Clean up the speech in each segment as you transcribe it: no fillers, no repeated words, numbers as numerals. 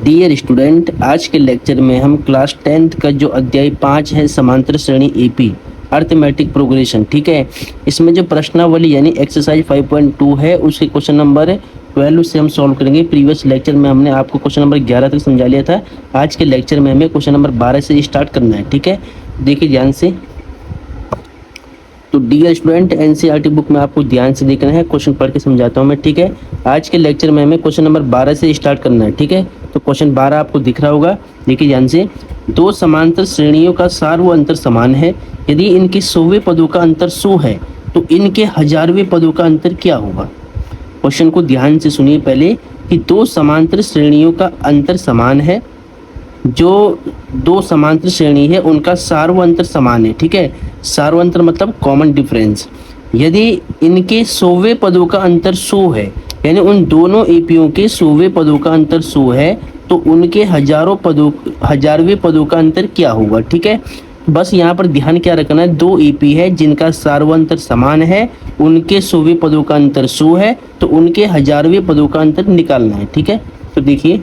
Dear student, आज के lecture में हम क्लास 10th का जो अध्याय 5 है समांतर श्रेणी एपी अर्थमेटिक प्रोग्रेशन, ठीक है, इसमें जो प्रश्नावली यानी एक्सरसाइज 5.2 है उसके क्वेश्चन नंबर 12 से हम सॉल्व करेंगे। प्रीवियस लेक्चर में हमने आपको क्वेश्चन नंबर 11 तक समझा लिया था। आज के लेक्चर में हमें क्वेश्चन नंबर 12 से स्टार्ट करना है, ठीक है। देखिए ध्यान से। तो डियर स्टूडेंट, एनसीईआरटी बुक में आपको ध्यान से देखना है, क्वेश्चन पढ़ के समझाता हूँ मैं, ठीक है। आज के लेक्चर में हमें क्वेश्चन नंबर 12 से स्टार्ट करना है, ठीक है। तो क्वेश्चन 12 आपको दिख रहा होगा, देखिए ध्यान से। दो समांतर श्रेणियों का सार व अंतर समान है। यदि इनके 100वें पदों का अंतर 100 है तो इनके 1000वें पदों का अंतर क्या होगा। क्वेश्चन को ध्यान से सुनिए पहले कि दो समांतर श्रेणियों का अंतर समान है। जो दो समांतर श्रेणी है उनका सार व अंतर समान है, ठीक है। सार व अंतर मतलब कॉमन डिफरेंस। यदि इनके 100वें पदों का अंतर 100 है, यानी उन दोनों एपीओ के 100वें पदों का अंतर 100 है, तो उनके 1000वें पदों का अंतर क्या होगा, ठीक है। बस यहाँ पर ध्यान क्या रखना है, दो एपी है जिनका सार व अंतर समान है, उनके 100वें पदों का अंतर 100 है, तो उनके 1000वें पदों का अंतर निकालना है, ठीक है। तो देखिए,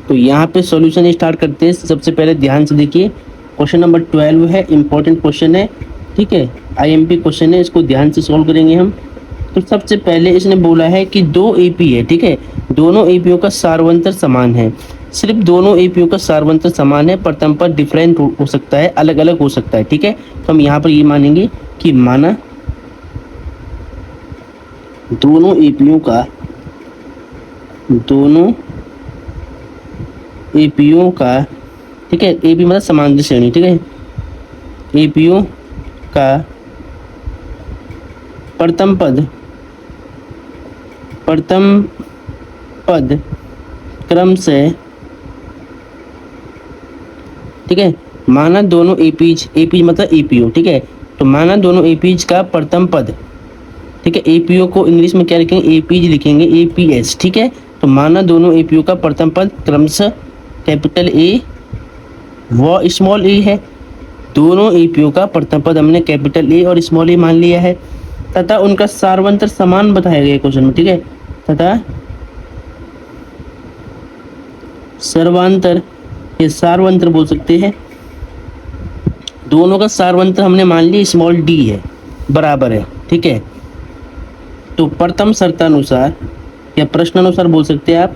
तो यहाँ पे सॉल्यूशन स्टार्ट करते हैं। सबसे पहले ध्यान से देखिए, क्वेश्चन नंबर 12 है, इंपॉर्टेंट क्वेश्चन है, ठीक है, आईएमपी क्वेश्चन है, इसको ध्यान से सॉल्व करेंगे हम। तो सबसे पहले इसने बोला है कि दो एपी है, ठीक है, दोनों एपीओ का सारवंतर समान है। सिर्फ दोनों एपीओ का सारवंतर समान है, प्रथम पद डिफरेंट हो सकता है, अलग अलग हो सकता है, ठीक है। तो हम यहाँ पर ये मानेंगे कि माना दोनों एपीओ का, ठीक है, एपी मतलब समांतर श्रेणी, ठीक है, एपीओ का प्रथम पद क्रम से, ठीक है, माना दोनों एपीज मतलब एपीओ, ठीक है, तो माना दोनों एपीज का प्रथम पद, ठीक है, एपीओ को इंग्लिश में क्या लिखेंगे, एपीज लिखेंगे, एपीएस, ठीक है। तो माना दोनों एपीओ का प्रथम पद क्रमशः कैपिटल ए व स्मॉल ए है। दोनों एपीओ का प्रथम पद हमने कैपिटल ए और स्मॉल ए मान लिया है, तथा उनका सार्वंतर समान बताया गया क्वेश्चन में, ठीक है, तथा सर्वांतर, ये सार्वंतर बोल सकते हैं, दोनों का सार्वंतर हमने मान लिया स्मॉल डी है, बराबर है, ठीक है। तो प्रथम शर्तानुसार या प्रश्नानुसार बोल सकते हैं आप,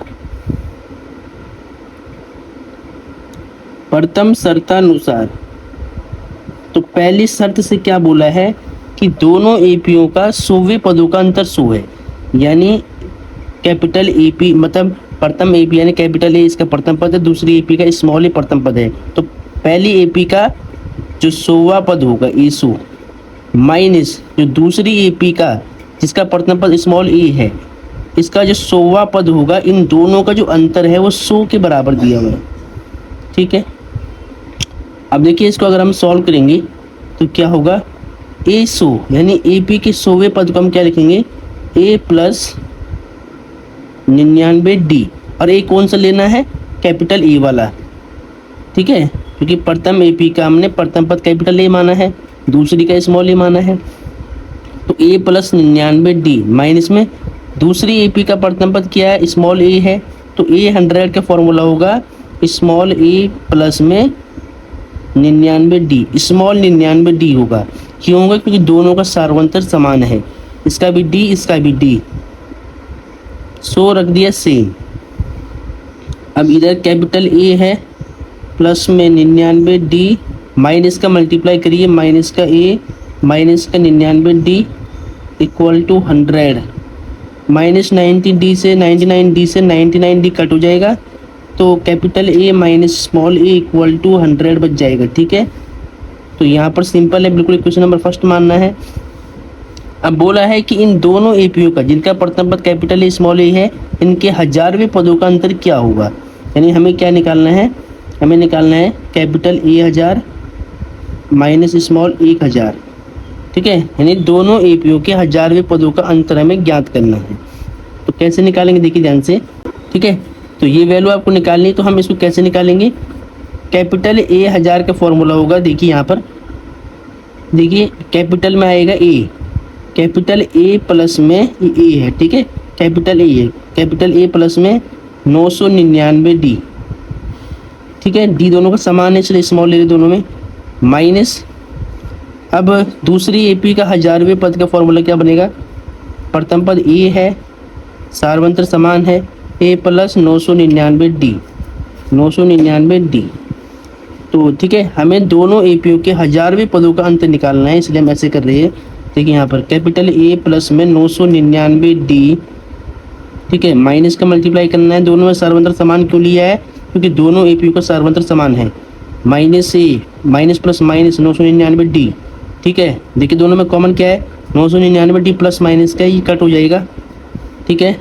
प्रथम शर्तानुसार, तो पहली शर्त से क्या बोला है कि दोनों एपीओ का 100वें पदों का अंतर 100 है, यानी कैपिटल एपी मतलब प्रथम एपी यानी कैपिटल ए इसका प्रथम पद है, दूसरी एपी का स्मॉल ए प्रथम पद है। तो पहली एपी का जो 100वां पद होगा E100 माइनस जो दूसरी एपी का जिसका प्रथम पद स्मॉल ए है, इसका जो 100वां पद होगा, इन दोनों का जो अंतर है वो 100 के बराबर दिया हुआ है, ठीक है। अब देखिए, इसको अगर हम सॉल्व करेंगे तो क्या होगा, A100 यानी एपी के 100वें पद को हम क्या लिखेंगे, A प्लस 99D, और ए कौन सा लेना है, कैपिटल ए वाला, ठीक है, क्योंकि प्रथम एपी का हमने प्रथम पद कैपिटल ए माना है, दूसरी का स्मॉल ए माना है। तो A प्लस 99D माइनस में दूसरी एपी का प्रथम पद क्या है, स्मॉल ए है, तो A100 का फॉर्मूला होगा स्मॉल ए प्लस में 99D, स्मॉल 99D होगा। क्यों होगा, क्योंकि दोनों का सार्वंतर समान है, इसका भी D इसका भी D, 100 रख दिया सेम। अब इधर कैपिटल ए है प्लस में 99D माइनस का मल्टीप्लाई करिए, माइनस का ए माइनस का 99D equal to 100, minus 90D से 99D से 99D कट हो जाएगा, तो capital A minus small a equal to 100 बच जाएगा, ठीक है। तो यहाँ पर सिंपल है, बिल्कुल क्वेश्चन नंबर फर्स्ट मानना है। अब बोला है कि इन दोनों एपीओ का जिनका प्रथम पद कैपिटल ए स्मॉल ए है, इनके 1000वें पदों का अंतर क्या होगा, यानी हमें क्या निकालना है, हमें निकालना है कैपिटल ए 1000 माइनस स्मॉल 1000, ठीक है, यानी दोनों एपीओ के 1000वें पदों का अंतर हमें ज्ञात करना है। तो कैसे निकालेंगे, देखिए ध्यान से, ठीक है। तो ये वैल्यू आपको निकालनी है, तो हम इसको कैसे निकालेंगे, कैपिटल ए 1000 का फॉर्मूला होगा, देखिए यहाँ पर, देखिए कैपिटल में आएगा ए, कैपिटल ए प्लस में ए है, ठीक है, कैपिटल ए है, कैपिटल ए प्लस में 999 डी, ठीक है, डी दोनों का समान है इसलिए स्मॉल ले दोनों में, माइनस अब दूसरी एपी का 1000वें पद का फॉर्मूला क्या बनेगा, प्रथम पद ए है, सार्वंत्र समान है, ए प्लस 999 डी, 999 डी। तो ठीक है, हमें दोनों एपीओ के 1000वें पदों का अंतर निकालना है, इसलिए हम ऐसे कर रहे हैं। देखिए यहाँ पर कैपिटल ए प्लस में 999 डी, ठीक है, माइनस का मल्टीप्लाई करना है, दोनों में सार्वंत्र समान क्यों लिया है, क्योंकि दोनों एपीओ का सार्वंत्र समान है, माइनस ए माइनस प्लस माइनस 999 डी, ठीक है। देखिए दोनों में कॉमन क्या है, 999 डी प्लस माइनस का, ये कट हो जाएगा, ठीक है,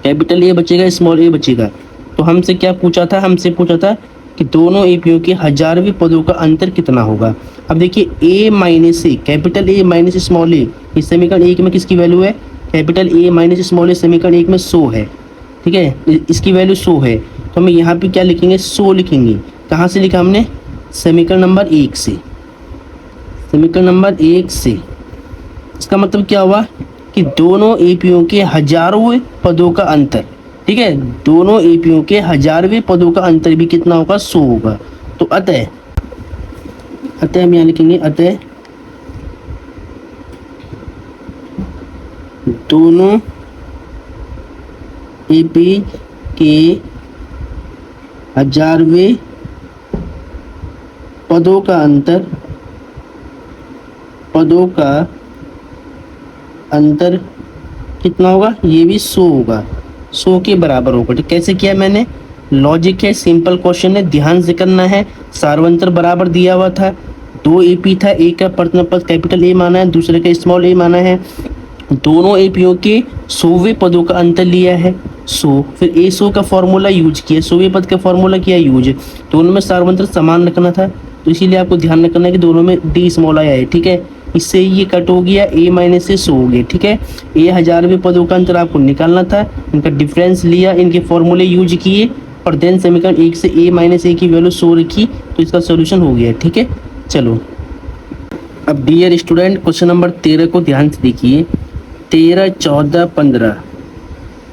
कैपिटल ए बचेगा, स्मॉल ए बचेगा। तो हमसे क्या पूछा था, हमसे पूछा था कि दोनों एपीओ के 1000वें पदों का अंतर कितना होगा। अब देखिए A minus A, capital A minus small A, इस समीकरण एक में किसकी वैल्यू है, capital A minus small A समीकरण एक में 100 है, ठीक है, इसकी वैल्यू 100 है, तो हम यहाँ पे क्या लिखेंगे, 100 लिखेंगे। कहाँ से लिखा हमने, समीकरण नंबर 1 से, समीकरण नंबर 1 से। इसका मतलब क्या हुआ कि दोनों एपीओ के 1000वें पदों का अंतर, ठीक है, दोनों एपीओ के 1000वें पदों का अंतर भी कितना होगा, 100 होगा। तो अतः हम यहाँ लिखेंगे, अतः दोनों एपी के 1000वें पदों का अंतर कितना होगा, ये भी 100 होगा, 100 के बराबर होगा। तो कैसे किया मैंने, लॉजिक है, सिंपल क्वेश्चन है, ध्यान से करना है। सार्वंत्र बराबर दिया हुआ था, दो एपी था, एक का प्रथम पद कैपिटल ए माना है, दूसरे का स्मॉल ए माना है, दोनों एपीओ के 100वें पदों का अंतर लिया है 100, फिर ए 100 का फॉर्मूला यूज किया, 100वें पद का फॉर्मूला किया यूज, दोनों में सार्वंत्र समान रखना था, तो इसीलिए आपको ध्यान रखना है कि दोनों में डी स्मॉल आया है, ठीक है। इससे ये कट हो गया, ए माइनस से 100 हो गया, ठीक है। ए 1000वें पदों का अंतर आपको निकालना था, इनका डिफरेंस लिया, इनके फॉर्मूले यूज किए और देन समीकरण 1 से ए माइनस ए की वैल्यू 100 रखी, तो इसका सोल्यूशन हो गया, ठीक है। चलो अब डियर स्टूडेंट क्वेश्चन नंबर 13 को ध्यान से देखिए, 13, 14, 15,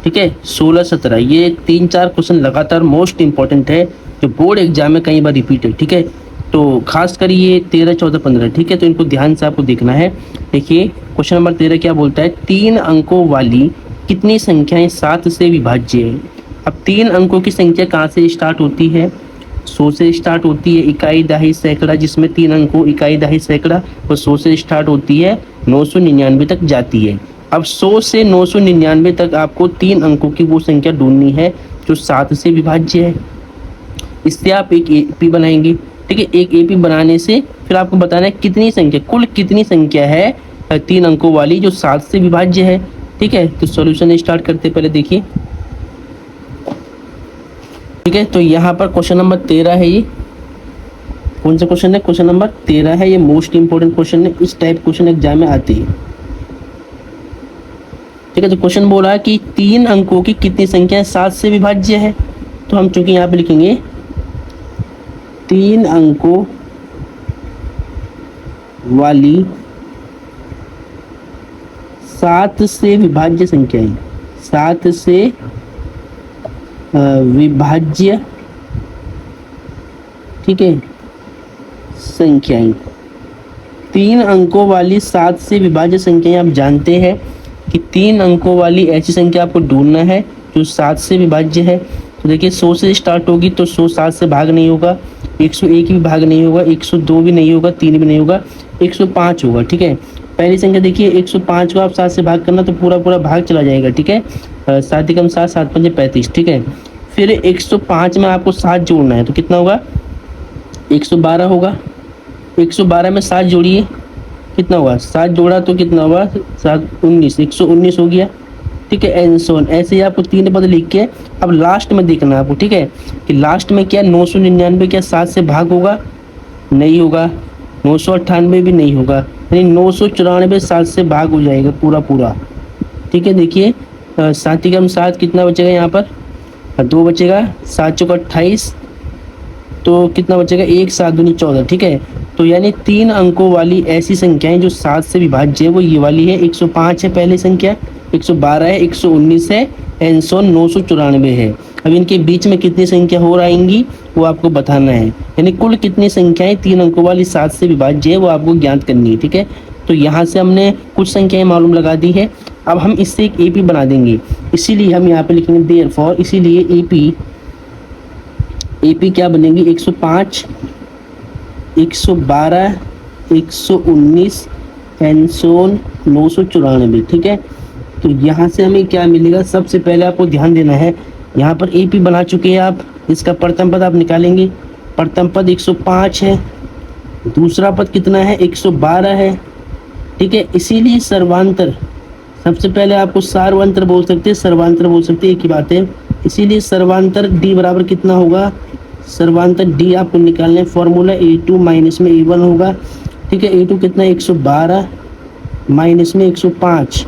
ठीक है, 16, 17, ये 3-4 क्वेश्चन लगातार मोस्ट इंपॉर्टेंट है, जो बोर्ड एग्जाम में कई बार रिपीट है, ठीक है। तो खास कर ये 13, 14, 15, ठीक है, तो इनको ध्यान से आपको देखना है। देखिए क्वेश्चन नंबर 13 क्या बोलता है, 3 अंकों वाली कितनी संख्याएं 7 से विभाज्य है। अब 3 अंकों की संख्या कहाँ से स्टार्ट होती है, 100 से स्टार्ट होती है, इकाई दहाई सैकड़ा, जिसमें 3 अंकों इकाई दहाई सैकड़ा, और 100 से स्टार्ट होती है, 999 तक जाती है। अब 100 से 999 तक आपको 3 अंकों की वो संख्या ढूंढनी है जो 7 से विभाज्य है। इससे आप एक एपी बनाएंगे, ठीक है। एक एपी बनाने से फिर आपको बताना है कितनी संख्या, कुल कितनी संख्या है 3 अंकों वाली जो 7 से विभाज्य है, ठीक है। तो सॉल्यूशन स्टार्ट करते पहले देखिए, ठीक है। तो यहाँ पर क्वेश्चन नंबर 13 है, ये कौन सा क्वेश्चन है, क्वेश्चन नंबर 13 है, ये मोस्ट इंपोर्टेंट क्वेश्चन है, इस टाइप क्वेश्चन एग्जाम में आती है, ठीक है। तो क्वेश्चन बोला कि 3 अंकों की कितनी संख्या 7 से विभाज्य है, तो हम चूंकि यहाँ पे लिखेंगे 3 अंकों वाली 7 से विभाज्य संख्याएं, 7 से विभाज्य, ठीक है, संख्याएं, 3 अंकों वाली 7 से विभाज्य संख्याएं। आप जानते हैं कि 3 अंकों वाली ऐसी संख्या आपको ढूंढना है जो 7 से विभाज्य है। तो देखिए 100 से स्टार्ट होगी तो 100 7 से भाग नहीं होगा, 101 भी भाग नहीं होगा, 102 भी नहीं होगा, 3 भी नहीं होगा, 105 होगा, ठीक है। पहली संख्या देखिए 105 को आप 7 से भाग करना तो पूरा पूरा भाग चला जाएगा, ठीक है, 7 एकम 7, 7 पंजे 35, ठीक है। फिर 105 में आपको 7 जोड़ना है तो कितना होगा, 112 होगा, 112 में 7 जोड़िए, कितना होगा, 7 जोड़ा तो कितना होगा, 7 19, 119 हो गया, ठीक है। एंड सो ऑन, ऐसे ही आपको 3 पद लिख के अब लास्ट में देखना है आपको, ठीक है, कि लास्ट में क्या 999 क्या 7 से भाग होगा, नहीं होगा, 998 भी नहीं होगा, यानी 994 7 से भाग हो जाएगा पूरा पूरा, ठीक है। देखिए 7 एकम 7 कितना बचेगा यहाँ पर, 2 बचेगा, 7 चौका 28, तो कितना बचेगा, 1 7 दूनी 14, ठीक है। तो यानी 3 अंकों वाली ऐसी संख्याएं जो 7 से विभाज्य है वो ये वाली है, 105 है पहली संख्या, 112 है, 119 है, एंड सो 994 है। अब इनके बीच में कितनी संख्या हो आएंगी वो आपको बताना है, यानी कुल कितनी संख्याएं 3 अंकों वाली 7 से विभाज्य है वो आपको ज्ञात करनी है। ठीक है, तो यहाँ से हमने कुछ संख्याएं मालूम लगा दी है। अब हम इससे एक एपी बना देंगे, इसीलिए हम यहाँ पे लिखेंगे देयरफॉर, इसीलिए एपी क्या बनेगी 105, 112, 119 एंड सो 994। ठीक है, तो यहाँ से हमें क्या मिलेगा, सबसे पहले आपको ध्यान देना है, यहाँ पर एपी बना चुके हैं आप, इसका प्रथम पद आप निकालेंगे। प्रथम पद 105 है, दूसरा पद कितना है 112 है। ठीक है, इसीलिए सर्वांतर, सबसे पहले आपको सार्वंतर बोल सकते हैं, सर्वांतर बोल सकते हैं, एक ही बात है। इसीलिए सर्वांतर डी बराबर कितना होगा, सर्वांतर डी आपको निकालना है, फॉर्मूला A2 माइनस में A1 होगा। ठीक है, A2 कितना 112 माइनस में 105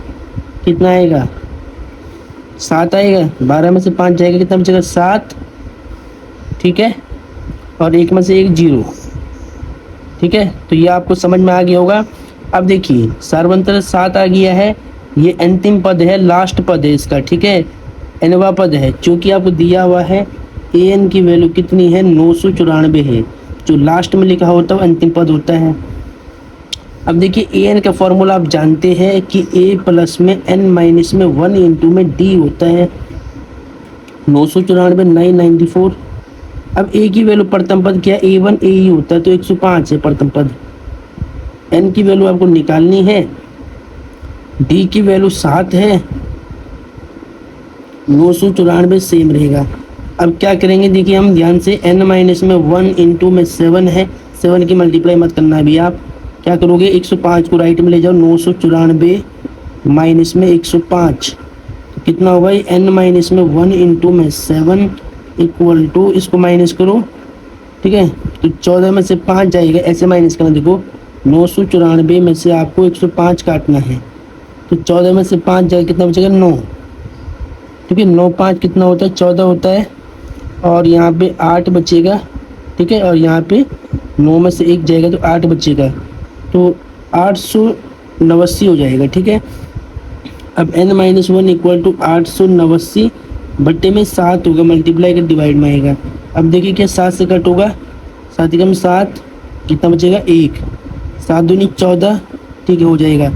कितना आएगा 7 आएगा, 12 में से 5 जाएगा, कितना बचेगा 7। ठीक है, और 1 में से 1 0। ठीक है, तो ये आपको समझ में आ गया होगा। अब देखिए सर्वांतर 7 आ गया है, ये अंतिम पद है, लास्ट पद है इसका। ठीक है, एनवा पद है, चूँकि आपको दिया हुआ है an की वैल्यू कितनी है 994 है, जो लास्ट में लिखा होता है अंतिम पद होता है। अब देखिए an का फॉर्मूला आप जानते हैं कि a प्लस में n माइनस में 1 इंटू में d होता है 994 994। अब a की वैल्यू प्रथम पद क्या a1 a ही होता है, तो 105 है प्रथम पद। n की वैल्यू आपको निकालनी है, d की वैल्यू 7 है, 994 सेम रहेगा। अब क्या करेंगे, देखिए हम ध्यान से, n माइनस में 1 इंटू में 7 है, 7 की मल्टीप्लाई मत करना अभी, आप क्या करोगे 105 को राइट में ले जाओ, 994 माइनस में 105 तो कितना होगा, n माइनस में 1 इंटू में 7 इक्वल टू, इसको माइनस करो। ठीक है, तो 14 में से 5 जाएगा, ऐसे माइनस करना, देखो 994 में से आपको 105 काटना है, तो 14 में से 5 जाएगा, कितना बचेगा 9। ठीक है, 9 5 कितना होता है 14 होता है, और यहाँ पे 8 बचेगा। ठीक है, और यहाँ पे 9 में से 1 जाएगा तो 8 बचेगा, तो 889 हो जाएगा। ठीक है, अब n माइनस 1 इक्वल टू 889 बट्टे में 7 होगा, मल्टीप्लाई कर डिवाइड में आएगा। अब देखिए क्या 7 से कट होगा, 7 कम 7 कितना बचेगा 1, 7 दूनी 14। ठीक है, हो जाएगा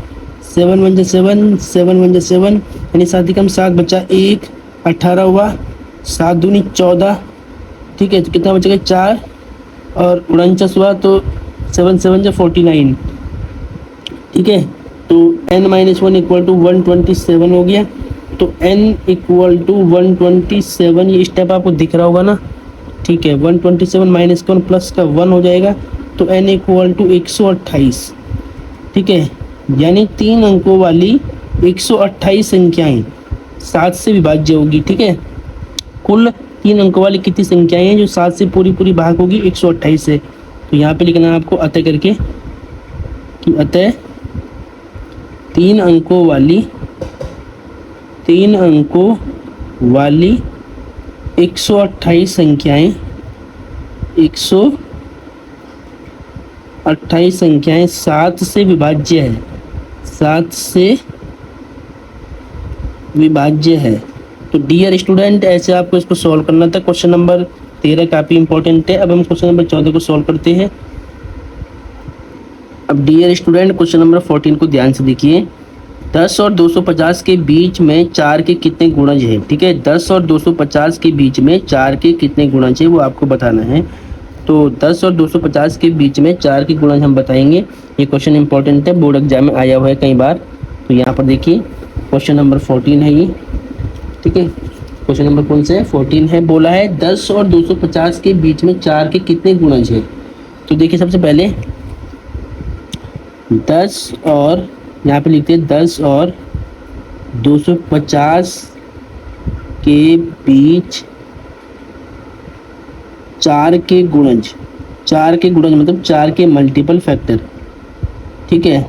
7 1 7, 7 1 7, यानी 7 कम 7 बचा 1, 18 हुआ, 7 दूनी 14। ठीक है, तो कितना बचेगा 4, और 49 हुआ, तो 7 7 49। ठीक है, तो n माइनस 1 इक्वल टू 127 हो गया, तो n इक्वल टू 127, ये स्टेप आपको दिख रहा होगा ना। ठीक है, 127 माइनस का 1 प्लस का 1 हो जाएगा, तो n इक्वल टू 128। ठीक है, यानी 3 अंकों वाली 128 संख्याएं 7 से विभाज्य होगी। ठीक है, कुल 3 अंकों वाली कितनी संख्याएं हैं जो 7 से पूरी पूरी भाग होगी, 128 से। तो यहाँ पे लिखना है आपको अतः करके कि अतः 3 अंकों वाली 128 संख्याएं 128 संख्याएं 7 से विभाज्य है, 7 से विभाज्य है। तो डियर स्टूडेंट, ऐसे आपको इसको सॉल्व करना था। क्वेश्चन नंबर 13 काफ़ी इंपॉर्टेंट है। अब हम क्वेश्चन नंबर 14 को सॉल्व करते हैं। अब डियर स्टूडेंट, क्वेश्चन नंबर 14 को ध्यान से देखिए। 10 और 250 के बीच में 4 के कितने गुणज है। ठीक है, 10 और 250 के बीच में 4 के कितने गुणज है वो आपको बताना है। तो 10 और 250 के बीच में 4 के गुणज हम बताएंगे। ये क्वेश्चन इंपॉर्टेंट है, बोर्ड एग्जाम में आया हुआ है कई बार। तो यहाँ पर देखिए क्वेश्चन नंबर 14 है ये। ठीक है, क्वेश्चन नंबर कौन सा है 14 है। बोला है 10 और 250 के बीच में 4 के कितने गुणज है। तो देखिए सबसे पहले 10 और यहाँ पे लिखते हैं 10 और 250 के बीच 4 के गुणज, 4 के गुणज मतलब 4 के मल्टीपल फैक्टर। ठीक है,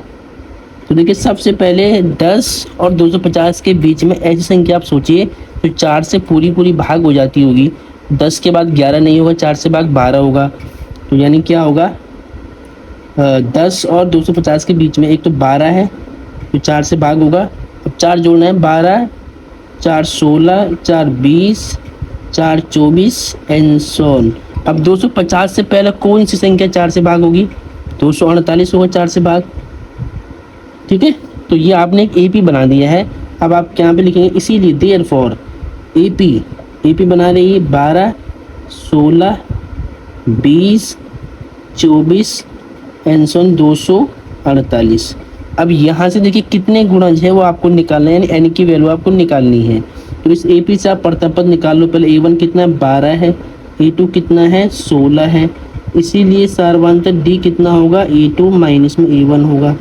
तो देखिए सबसे पहले 10 और 250 के बीच में ऐसी संख्या आप सोचिए तो 4 से पूरी पूरी भाग हो जाती होगी। 10 के बाद 11 नहीं होगा, 4 से भाग 12 होगा। तो यानी क्या होगा 10 और 250 के बीच में एक तो 12 है तो 4 से भाग होगा, अब 4 जोड़ना है, 12, 4 16, 4 20, 4 24 एंड सो ऑन। अब 250 से पहले कौन सी संख्या 4 से भाग होगी? 248 होगा 4 से भाग। ठीक है, तो ये आपने एक एपी बना दिया है। अब आप यहाँ पे लिखेंगे इसीलिए देयरफॉर एपी बना रही है 12, 16, 20, 24 एंड सो ऑन 248। अब यहाँ से देखिए कितने गुणज है वो आपको निकालना है, यानी एन की वैल्यू आपको निकालनी है। तो इस एपी से आप प्रथम पद निकाल लो। पहले ए1 कितना है? 12 है। ए2 कितना है? 16 है। इसीलिए सार्वधातुक डी कितना होगा? ए2 माइनस में ए1 होगा।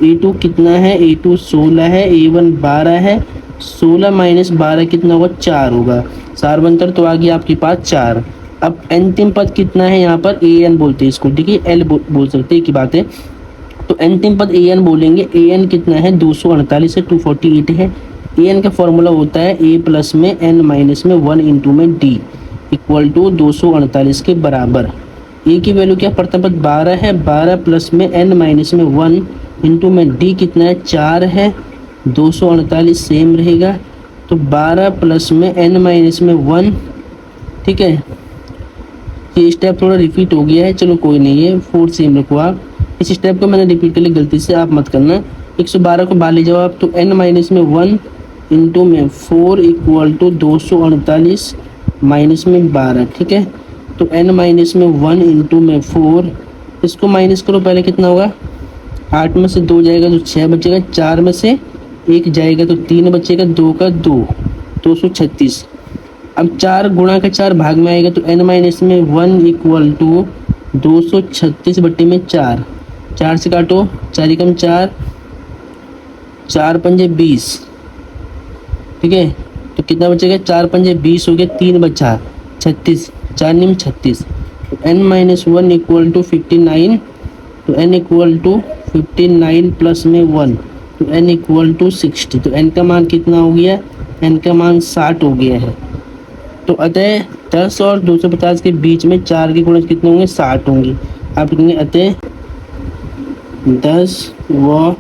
ए2 कितना है? ए2 16 है, ए1 12 है। 16 माइनस 12 कितना होगा? 4 होगा। सार्वधातुक तो आ गया आपके पास 4। अब अंतिम पद कितना है? यहाँ पर ए एन बोलते हैं इसको, ठीक है, एल बोल सकते हैं की बात है। तो अंतिम पद ए एन बोलेंगे। ए एन कितना है? 248 है, 248 है। ए एन का फॉर्मूला होता है ए प्लस में एन माइनस में 1 इंटू में डी इक्वल टू 248 के बराबर। ए की वैल्यू क्या? प्रथम पद 12 है, 12 प्लस में एन माइनस में 1 इंटू में डी कितना है? 4 है। 248 सेम रहेगा, तो 12 प्लस में एन माइनस में 1। ठीक है, ये स्टेप थोड़ा रिपीट हो गया है, चलो कोई नहीं है, 4 सेम रखो आप। इस स्टेप को मैंने रिपीट कर लिया, गलती से आप मत करना। 112 को बाहर ले जाओ आप, तो n माइनस में 1 इंटू में 4 इक्वल टू 248 माइनस में 12। ठीक है, तो n माइनस में 1 इंटू में 4, इसको माइनस करो पहले, कितना होगा? 8 में से 2 जाएगा तो 6 बचेगा, 4 में से 1 जाएगा तो 3 बचेगा, 2 का 2, 236। अब 4 गुणा का 4 भाग में आएगा, तो n माइनस में 1 इक्वल टू 236 बट्टे में 4, 4 से काटो, 4 एकम 4, 4 पंजे 20। ठीक है, तो कितना बचेगा? 4 पंजे 20 हो गया, 3 बचा 36, 4 निम 36। तो n माइनस 1 इक्वल टू 59, तो n इक्वल टू 59 प्लस में 1, तो n इक्वल टू 60। तो n का मान कितना हो गया? n का मान 60 हो गया है। तो अतः 10 और 250 के बीच में 4 के गुणज कितने होंगे? 60 होंगे। आप लिखेंगे अतः 10 व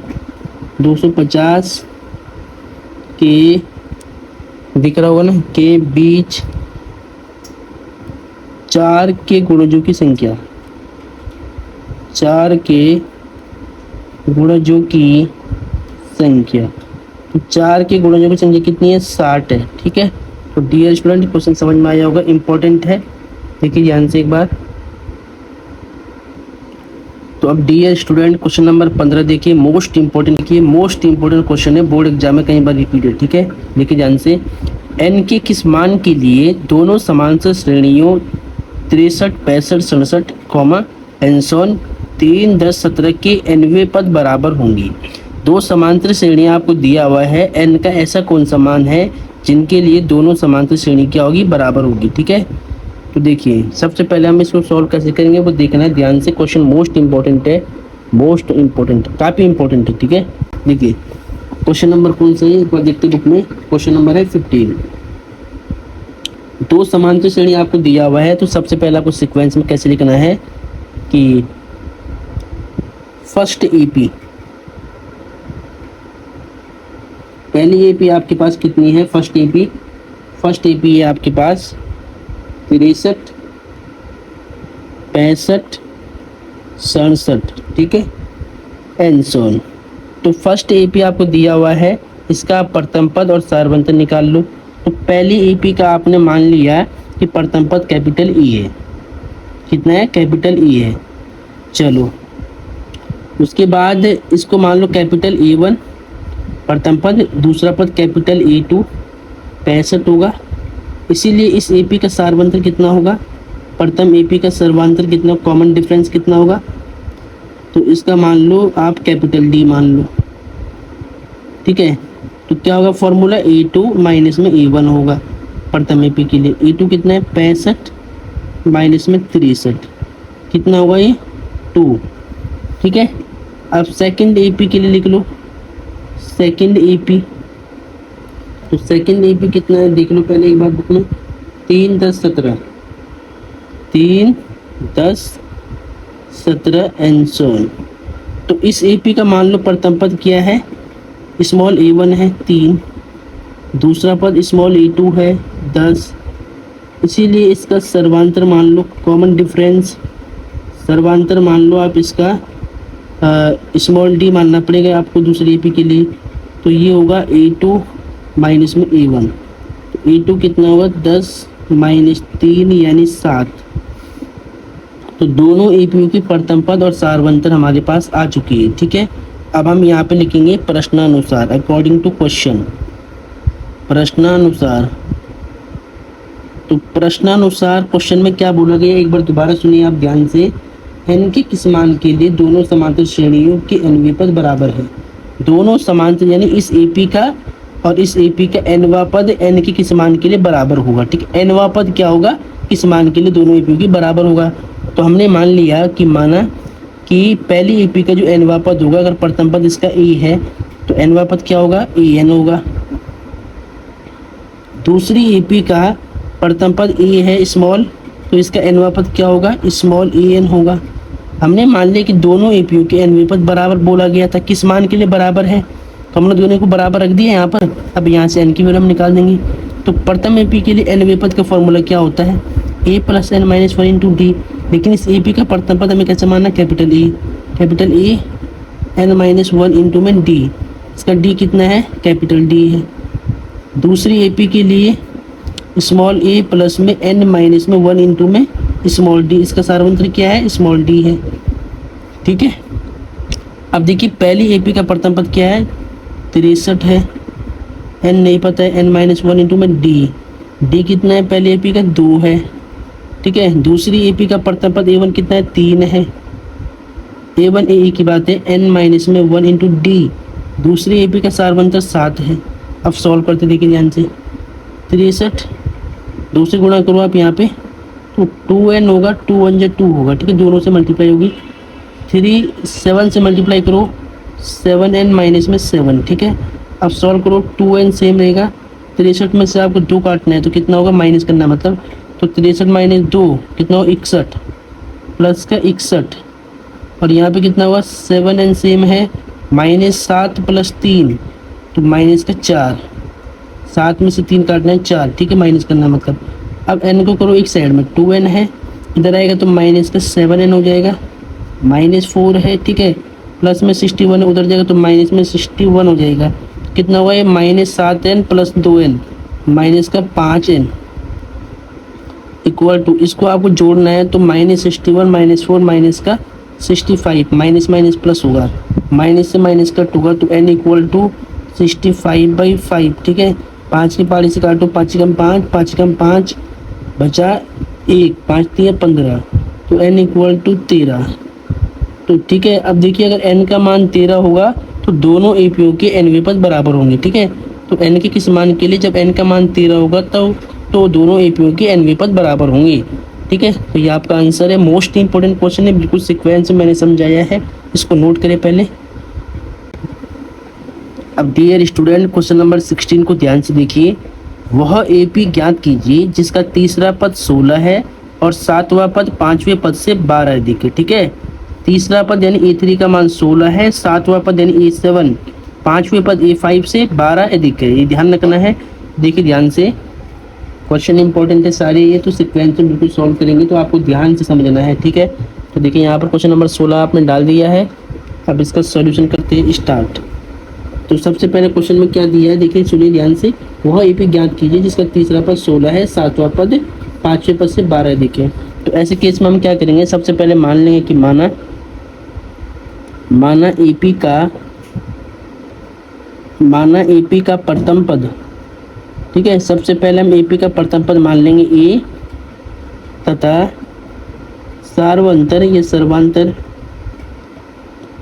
250 के, दिख रहा होगा ना, के बीच 4 के गुणजों की संख्या, 4 के गुणजों की संख्या, तो 4 के गुणजों की संख्या कितनी है? 60 है। ठीक है, तो डियर स्टूडेंट क्वेश्चन समझ में आया होगा, इंपॉर्टेंट है, देखिए ध्यान से एक बार। तो अब डियर स्टूडेंट क्वेश्चन नंबर 15 देखिए, मोस्ट इंपॉर्टेंट, देखिए मोस्ट इंपॉर्टेंट क्वेश्चन है, बोर्ड एग्जाम में कई बार रिपीटेड। ठीक है, देखिए ध्यान से। n के किस मान के लिए दोनों समांतर श्रेणियों 63, 65, 67 कॉमा एंसोन 3, 10, 17 के nवें पद बराबर होंगी। दो समांतर श्रेणियां आपको दिया हुआ है, n का ऐसा कौन सा मान है जिनके लिए दोनों समांतर श्रेणी क्या होगी? बराबर होगी। ठीक है, तो देखिए सबसे पहले हम इसको सॉल्व कैसे करेंगे वो देखना है ध्यान से। क्वेश्चन मोस्ट इंपॉर्टेंट है, मोस्ट इंपॉर्टेंट, काफ़ी इंपॉर्टेंट है। ठीक है, देखिए क्वेश्चन नंबर कौन सा है एक बार देखते बुक में। क्वेश्चन नंबर है 15। दो समांतर श्रेणी आपको दिया हुआ है, तो सबसे पहले आपको सीक्वेंस में कैसे लिखना है कि फर्स्ट एपी, पहली एपी आपके पास कितनी है? फर्स्ट एपी है आपके पास 63, 65, 67। ठीक है, एंड सो ऑन। तो फर्स्ट एपी आपको दिया हुआ है, इसका आप प्रथम पद और सार्वधातुक निकाल लो। तो पहली एपी का आपने मान लिया कि प्रथम पद कैपिटल ई है, कितना है? कैपिटल ई है। चलो उसके बाद इसको मान लो कैपिटल A1 प्रथम पद, दूसरा पद कैपिटल A2 65 होगा। इसीलिए इस एपी का सार्वधातुक कितना होगा? प्रथम एपी का सार्वधातुक कितना, कॉमन डिफरेंस कितना होगा? तो इसका मान लो आप कैपिटल डी मान लो। ठीक है, तो क्या होगा फॉर्मूला? A2 माइनस में A1 होगा प्रथम एपी के लिए। A2 कितना है? 65 माइनस में 63, कितना होगा ये? 2। ठीक है, अब सेकंड एपी के लिए लिख लो, सेकंड एपी। तो सेकंड एपी कितना है देख लो पहले एक बार बुक में। 3, 10, 17, 3, 10, 17 एंड सो ऑन। तो इस एपी का मान लो प्रथम पद क्या है? स्मॉल a1 है 3, दूसरा पद स्मॉल a2 है 10, इसीलिए इसका सर्वांतर मान लो, कॉमन डिफरेंस सर्वांतर मान लो आप इसका स्मॉल d मानना पड़ेगा आपको दूसरे AP के लिए। तो ये होगा a2 माइनस में a1, तो a2 कितना होगा 10 माइनस 3 यानी 7। तो दोनों APU की प्रथम पद और सारवंतर हमारे पास आ चुकी है। ठीक है, अब हम यहाँ पे लिखेंगे प्रश्नानुसार, अकॉर्डिंग टू क्वेश्चन, प्रश्नानुसार। तो प्रश्नानुसार क्वेश्चन में क्या बोला गया एक बार दोबारा सुनिए आप ध्यान से। n के किस मान के लिए दोनों समांतर श्रेणियों के nवें पद बराबर है। दोनों समांतर यानी इस AP का और इस AP का nवां पद n के किस मान के लिए बराबर होगा। ठीक है, nवां पद क्या होगा, किस मान के लिए दोनों APU के बराबर होगा। तो हमने मान लिया कि माना कि पहली AP का जो nवां पद होगा, अगर प्रथम पद इसका a है तो nवां पद क्या होगा, an होगा। दूसरी AP का प्रथम पद a है स्मॉल, तो इसका nवां पद क्या होगा, स्मॉल an होगा। हमने मान लिया कि दोनों APU के nवें पद बराबर बोला गया था, किस मान के लिए बराबर है, तो हमने दोनों को बराबर रख दिया यहाँ पर। अब यहाँ से n की वैल्यू हम निकाल देंगे। तो प्रथम AP के लिए nवें पद का फॉर्मूला क्या होता है, a plus n minus 1 into D. लेकिन इस AP का प्रथम पद हमें कैसे मानना, capital A n minus 1 into में डी, इसका d कितना है, कैपिटल D है। दूसरी AP के लिए स्मॉल a प्लस में n माइनस में 1 इंटू में स्मॉल d, इसका सार्वंत्र क्या है, स्मॉल d है। ठीक है, अब देखिए पहली AP का प्रथम पद क्या है, 63 है, n नहीं पता है, n माइनस 1 इंटू में d कितना है, पहले AP का 2 है। ठीक है, दूसरी AP का प्रथम पद a1 कितना है, 3 है, a1 a की बात है, n माइनस में 1 इंटू डी, दूसरी AP का सार्वंत्र 7 है। अब सॉल्व करते देखिए ध्यान से, 63 2 से गुणा करो आप यहाँ पे, तो 2n होगा, 2 1 जा 2 होगा। ठीक है, दोनों से मल्टीप्लाई होगी, 3 7 से मल्टीप्लाई करो, 7n माइनस में 7। ठीक है, अब सॉल्व करो, 2n सेम रहेगा, 63 में से आपको 2 काटना है तो कितना होगा, माइनस करना मतलब, तो 63 माइनस 2 कितना होगा, 61 प्लस का 61, और यहाँ पे कितना हुआ, 7n सेम है, माइनस 7 प्लस 3 तो माइनस का 4, 7 में से 3 काटना है 4। ठीक है, माइनस करना मतलब। अब n को करो एक साइड में, 2n है, इधर आएगा तो माइनस का 7n हो जाएगा, माइनस 4 है। ठीक है, प्लस में 61 है, उधर जाएगा तो माइनस में 61 हो जाएगा। कितना हुआ है, minus 7n plus 2n minus का 5n इक्वल टू, इसको आपको जोड़ना है तो माइनस 61 माइनस 4 माइनस का 65, माइनस माइनस प्लस होगा, माइनस से माइनस कट होगा, तो n इक्वल टू 65/5। ठीक है, 5 की पारी से काटो, 5 कम 5, 5 कम 5 बचा 1, 5 3 15, तो n इक्वल टू 13। तो ठीक है, अब देखिए अगर n का मान 13 होगा तो दोनों APU के nवें पद बराबर होंगे। ठीक है, तो n के किस मान के लिए, जब n का मान 13 होगा तो दोनों APU के nवें पद बराबर होंगे। ठीक है, तो ये आपका आंसर है। मोस्ट इंपॉर्टेंट क्वेश्चन है, बिल्कुल सीक्वेंस में मैंने समझाया है, इसको नोट करें पहले। अब डियर स्टूडेंट, क्वेश्चन नंबर 16 को ध्यान से देखिए। वह AP ज्ञात कीजिए जिसका तीसरा पद 16 है और सातवां पद पांचवें पद से 12 अधिक है। ठीक है, तीसरा पद यानी A3 का मान 16 है, सातवां पद यानी A7, पांचवें पद A5 से 12 अधिक है। ये ध्यान रखना है, देखिए ध्यान से, क्वेश्चन इंपॉर्टेंट है सारे ये, तो सीक्वेंस में बिल्कुल सॉल्व करेंगे तो आपको ध्यान से समझना है। ठीक है, तो देखिए यहाँ पर क्वेश्चन नंबर 16 आपने डाल दिया है। अब इसका सॉल्यूशन करते हैं स्टार्ट। तो सबसे पहले क्वेश्चन में क्या दिया है, देखिए सुनिए ध्यान से। वह AP ज्ञात कीजिए जिसका तीसरा पद 16 है, सातवां पद पांचवें पद से 12 अधिक है। तो ऐसे केस में हम क्या करेंगे, सबसे पहले मान लेंगे कि माना AP का प्रथम पद। ठीक है, सबसे पहले हम AP का प्रथम पद मान लेंगे A तथा सार्वंतर या सर्वांतर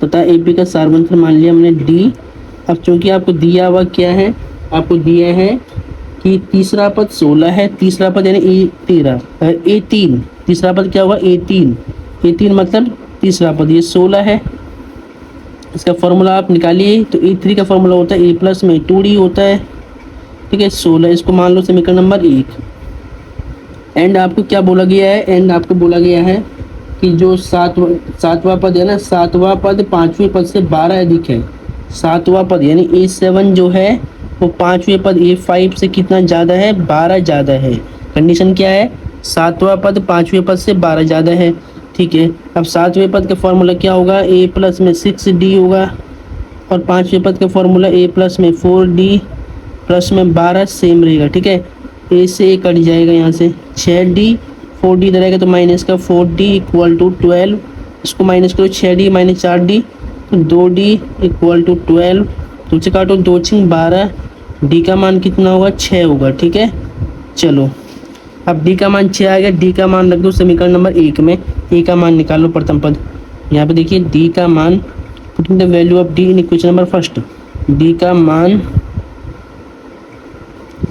तथा AP का सार्वंतर मान लिया हमने D। अब चूंकि आपको दिया हुआ क्या है, आपको दिया है कि तीसरा पद 16 है, तीसरा पद यानी A3, तीसरा पद क्या हुआ, A3 मतलब तीसरा पद ये 16 है। इसका फॉर्मूला आप निकालिए, तो A3 का फॉर्मूला होता है A प्लस में 2D होता है। ठीक है, 16 इसको मान लो समीकरण नंबर 1। एंड आपको क्या बोला गया है, एंड आपको बोला गया है कि जो सातवां पद है ना, सातवां पद पांचवें पद से 12 अधिक है। सातवां पद यानी A7 जो है वो पांचवें पद A5 से कितना ज़्यादा है, 12 ज़्यादा है। कंडीशन क्या है, सातवां पद पांचवें पद से 12 ज़्यादा है। ठीक है, अब सातवें पद का फॉर्मूला क्या होगा, A प्लस में 6D होगा और पांचवें पद का फॉर्मूला A प्लस में 4D प्लस में 12 सेम रहेगा। ठीक है, A से A कट जाएगा, यहाँ से 6D 4D इधर आएगा तो माइनस का 4D इक्वल टू 12, इसको माइनस करो 6D माइनस 4D तो 2D इक्वल टू 12, तो से काटो 2 6 12, D का मान कितना होगा, 6 होगा। ठीक है, चलो अब D का मान 6 आ गया, D का मान रख दो समीकरण नंबर 1 में, A का मान निकालो प्रथम पद। यहाँ पे देखिए D का मान, putting the value of D in equation number first, D का मान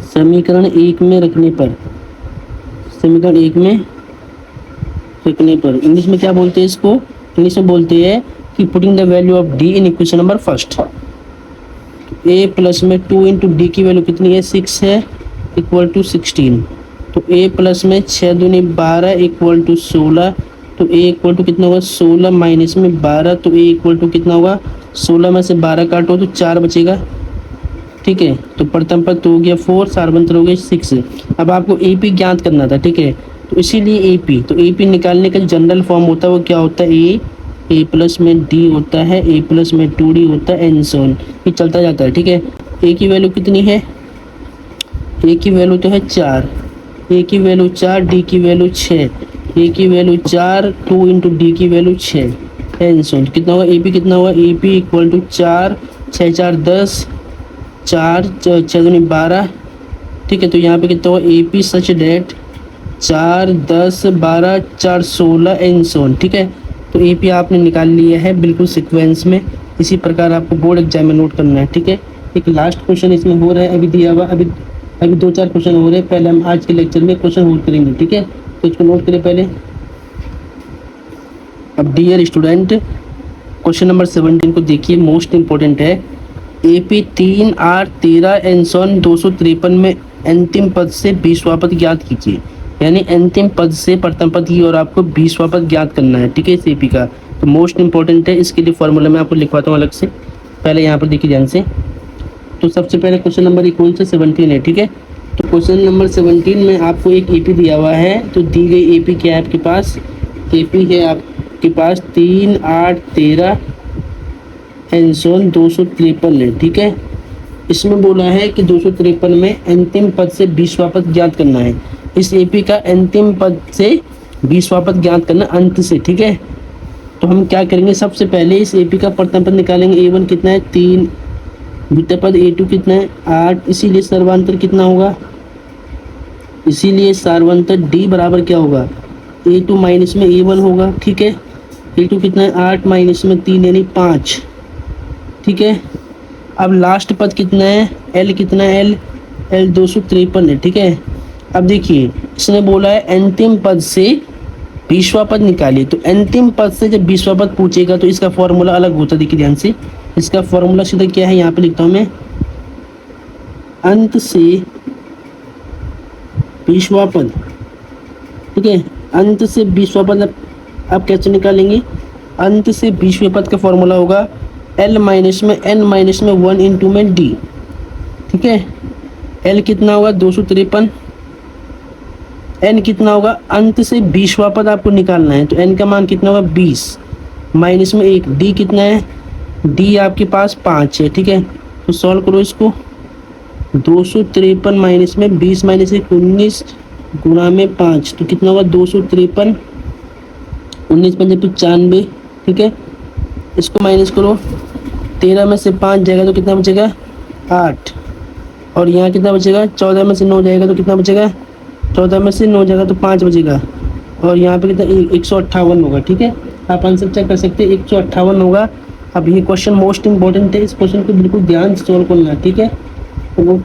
समीकरण 1 में रखने पर, समीकरण 1 में रखने पर इंग्लिश में क्या बोलते हैं इसको, इंग्लिश में बोलते हैं कि putting the value of D in equation number first. A plus में 2 इंटू डी की वैल्यू कितनी है, 6 है इक्वल टू 16, तो A प्लस में 6 दूनी 12 इक्वल टू 16, तो A इक्वल टू कितना होगा 16 माइनस में 12, तो A इक्वल टू कितना होगा 16 में से 12 काटो तो 4 बचेगा। ठीक है, तो प्रथम पद तो हो गया 4, सार्वंतर हो गया 6। अब आपको AP ज्ञात करना था। ठीक है, तो इसीलिए AP, तो AP निकालने का जनरल फॉर्म होता है वो क्या होता है, A प्लस में D होता है, A प्लस में 2D होता है, एंड सो ऑन, ये चलता जाता है। ठीक है, A की वैल्यू कितनी है, A की वैल्यू तो है 4, A की वैल्यू 4, D की वैल्यू 6, A की वैल्यू 4, 2 इंटू D की वैल्यू 6, एंड सो ऑन। कितना होगा AP, कितना होगा AP इक्वल टू 4 6 4 10, 4 6 दूनी 12। ठीक है, तो यहाँ पे कितना होगा AP such that 4 10 12 4 16 and so on. ठीक है, तो AP आपने निकाल लिया है बिल्कुल सीक्वेंस में, इसी प्रकार आपको बोर्ड एग्जाम में नोट करना है। ठीक है, एक लास्ट क्वेश्चन इसमें हो रहा है अभी दिया हुआ, अभी 2-4 क्वेश्चन हो रहे हैं, पहले हम आज के लेक्चर में क्वेश्चन होल्ड करेंगे। ठीक है, तो इसको नोट करें पहले। अब डियर स्टूडेंट, क्वेश्चन नंबर 17 को देखिए, मोस्ट इंपॉर्टेंट है। AP 3 8 13 एंड सो ऑन 253 में अंतिम पद से 20वां पद ज्ञात कीजिए, यानी अंतिम पद से प्रथम पद की और आपको 20वां पद ज्ञात करना है। ठीक है, इस AP का तो मोस्ट इंपॉर्टेंट है, इसके लिए फॉर्मूला मैं आपको लिखवाता हूँ अलग से। पहले यहाँ पर देखिए ध्यान से, तो सबसे पहले क्वेश्चन नंबर एक कौन सा 17 है। ठीक है, तो क्वेश्चन नंबर 17 में आपको एक AP दिया हुआ है, तो दी गई AP क्या है आपके पास, AP है आपके पास 3 8 13 एंड सो ऑन 253 है। ठीक है, इसमें बोला है कि 253 में अंतिम पद से 20वां पद ज्ञात करना है। इस AP का अंतिम पद से 20वां पद ज्ञात करना अंत से। ठीक है, तो हम क्या करेंगे, सबसे पहले इस AP का प्रथम पद निकालेंगे। A1 कितना है 3, द्वितीय पद A2 कितना है 8, इसीलिए सर्वांतर कितना होगा, इसीलिए सर्वांतर D बराबर क्या होगा, A2 माइनस में A1 होगा। ठीक है, A2 कितना है 8 माइनस में 3 यानी 5। ठीक है, अब लास्ट पद कितना है, L कितना है, L 253 है। ठीक है, अब देखिए इसने बोला है अंतिम पद से 20वां पद निकालिए, तो अंतिम पद से जब 20वां पद पूछेगा तो इसका फॉर्मूला अलग होता है। देखिए ध्यान से, इसका फॉर्मूला सीधा क्या है, यहाँ पे लिखता हूँ मैं, अंत से 20वां पद। ठीक है, अंत से 20वां पद आप कैसे निकालेंगे, अंत से 20वें पद का फॉर्मूला होगा L माइनस में N माइनस में 1 इंटू में D। ठीक है, L कितना होगा 253, N कितना होगा, अंत से 20वां पद आपको निकालना है, तो N का मान कितना होगा 20 माइनस में 1, D कितना है, D आपके पास 5 है। ठीक है, तो सॉल्व करो इसको, 253 माइनस में 20 माइनस 1 19 गुणा में 5, तो कितना होगा 253, 19 पंजे 95। ठीक है, इसको माइनस करो, 13 में से 5 जाएगा तो कितना बचेगा 8, और यहाँ कितना बचेगा 14 में से 9 जाएगा तो कितना बचेगा, 14 में से 9 जाएगा तो 5 बचेगा, और यहाँ पे कितना 158 होगा। ठीक है, आप आंसर चेक कर सकते हैं, 158 होगा। अब ये क्वेश्चन मोस्ट इंपॉर्टेंट है, इस क्वेश्चन को बिल्कुल ध्यान से सॉल्व करना है। ठीक है, तो वो